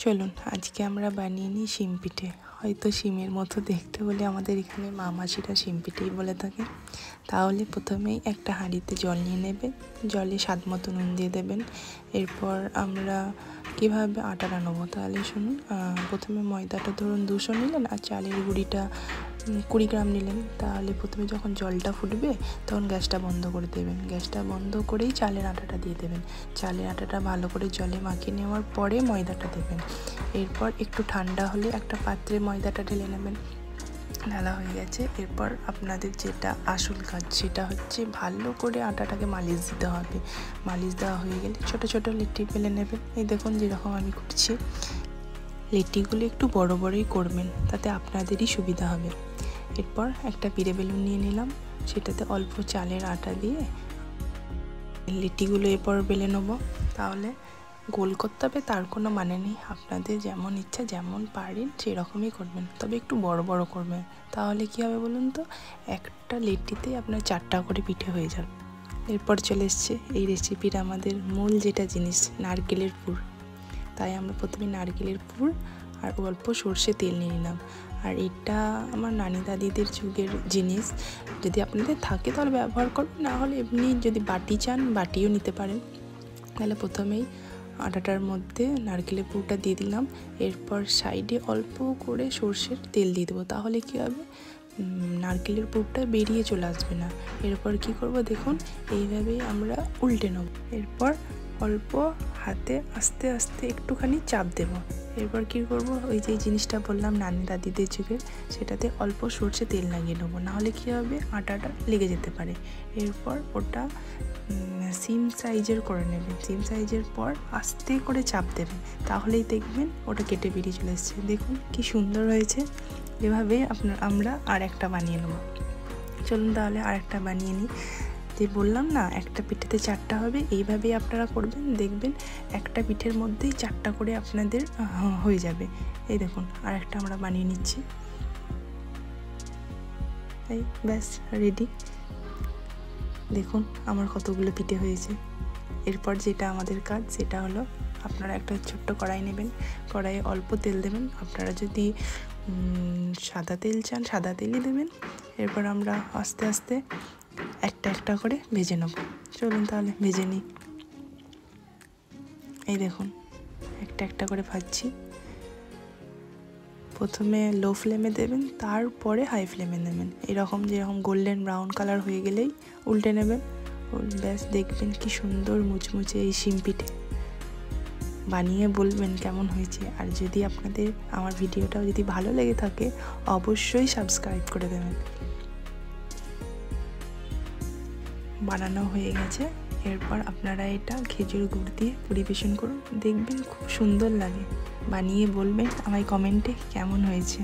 চলুন আজকে আমরা বানিয়ে নিই শিম পিঠে। হয়তো শিমের মতো দেখতে বলে আমাদের এখানে মা মাসিরা শিম পিঠেই বলে থাকে। তাহলে প্রথমেই একটা হাঁড়িতে জল নিয়ে নেবেন, জলে স্বাদ মতো নুন দিয়ে দেবেন। এরপর আমরা কীভাবে আটাটা নেবো তাহলে শুনুন। প্রথমে ময়দাটা ধরুন 200 নিলেন আর চালের গুঁড়িটা 20 গ্রাম নিলেন। তাহলে প্রথমে যখন জলটা ফুটবে তখন গ্যাসটা বন্ধ করে দেবেন। গ্যাসটা বন্ধ করেই চালের আটাটা দিয়ে দেবেন। চালের আটাটা ভালো করে জলে মাখিয়ে নেওয়ার পরে ময়দাটা দেবেন। এরপর একটু ঠান্ডা হলে একটা পাত্রে ময়দাটা ঢেলে নেবেন। ঢালা হয়ে গেছে। এরপর আপনাদের যেটা আসল কাজ সেটা হচ্ছে ভালো করে আটাটাকে মালিশ দিতে হবে। মালিশ দেওয়া হয়ে গেলে ছোট ছোট লেটি বেলে নেবেন। এই দেখুন যেরকম আমি করছি। লেটিগুলো একটু বড় বড়ই করবেন, তাতে আপনাদেরই সুবিধা হবে। এরপর একটা পিড়ে বেলুন নিয়ে নিলাম, সেটাতে অল্প চালের আটা দিয়ে লেটিগুলো এরপর বেলে নেব। তাহলে গোল করতে হবে তার কোনো মানে নেই, আপনাদের যেমন ইচ্ছা যেমন পারেন সেরকমই করবেন, তবে একটু বড় বড় করবেন। তাহলে কী হবে বলুন তো, একটা লেটিতে আপনার 4টা করে পিঠে হয়ে যাবে। এরপর চলে এসছে এই রেসিপির আমাদের মূল যেটা জিনিস, নারকেলের পুর। তাই আমরা প্রথমে নারকেলের পুর আর অল্প সর্ষে তেল নিয়ে নিলাম। আর এটা আমার নানি দাদিদের যুগের জিনিস, যদি আপনাদের থাকে তাহলে ব্যবহার করবেন, না হলে এমনি যদি বাটি চান বাটিও নিতে পারেন। তাহলে প্রথমেই আটাটার মধ্যে নারকেলের পুরটা দিয়ে দিলাম। এরপর সাইডে অল্প করে সর্ষের তেল দিয়ে দেবো, তাহলে কী হবে নারকেলের পুরটা বেরিয়ে চলে আসবে না। এরপর কি করব দেখুন, এইভাবেই আমরা উল্টে নেব। এরপর অল্প হাতে আস্তে আস্তে একটুখানি চাপ দেব। এরপর কি করব, ওই যে জিনিসটা বললাম নানি দাদিদের যুগের, সেটাতে অল্প সর্ষে তেল লাগিয়ে নেবো, নাহলে কী হবে আটাটা লেগে যেতে পারে। এরপর ওটা সিম সাইজের করে নেবেন। সিম সাইজের পর আস্তে করে চাপ দেবেন, তাহলেই দেখবেন ওটা কেটে বেরিয়ে চলে এসছে। দেখুন কি সুন্দর হয়েছে। এভাবেই আমরা আর একটা বানিয়ে নেব। চলুন তাহলে আর একটা বানিয়ে নিই। যে বললাম না একটা পিঠেতে 4টা হবে, এইভাবেই আপনারা করবেন, দেখবেন একটা পিঠের মধ্যেই 4টা করে আপনাদের হয়ে যাবে। এই দেখুন আর একটা আমরা বানিয়ে নিচ্ছি। এই ব্যাস রেডি। দেখুন আমার কতগুলো পিঠে হয়েছে। এরপর যেটা আমাদের কাজ সেটা হলো, আপনারা একটা ছোট্ট কড়াই নেবেন, কড়াইয়ে অল্প তেল দেবেন। আপনারা যদি সাদা তেল চান সাদা তেলই দেবেন। এরপর আমরা আস্তে আস্তে একটা একটা করে ভেজে নেব। চলুন তাহলে ভেজে নিই। এই দেখুন একটা একটা করে ভাজছি। প্রথমে লো ফ্লেমে দেবেন, তারপরে হাই ফ্লেমে দেবেন। এরকম যেরকম গোল্ডেন ব্রাউন কালার হয়ে গেলেই উল্টে নেবেন। ব্যাস দেখবেন কি সুন্দর মুচমুচে এই শিম পিঠে। বানিয়ে বলবেন কেমন হয়েছে। আর যদি আপনাদের আমার ভিডিওটাও যদি ভালো লেগে থাকে অবশ্যই সাবস্ক্রাইব করে দেবেন। বানানো হয়ে গেছে। এরপর আপনারা এটা খেজুর গুড় দিয়ে পরিবেশন করুন, দেখবেন খুব সুন্দর লাগে। বানিয়ে বলবেন আমায় কমেন্টে কেমন হয়েছে।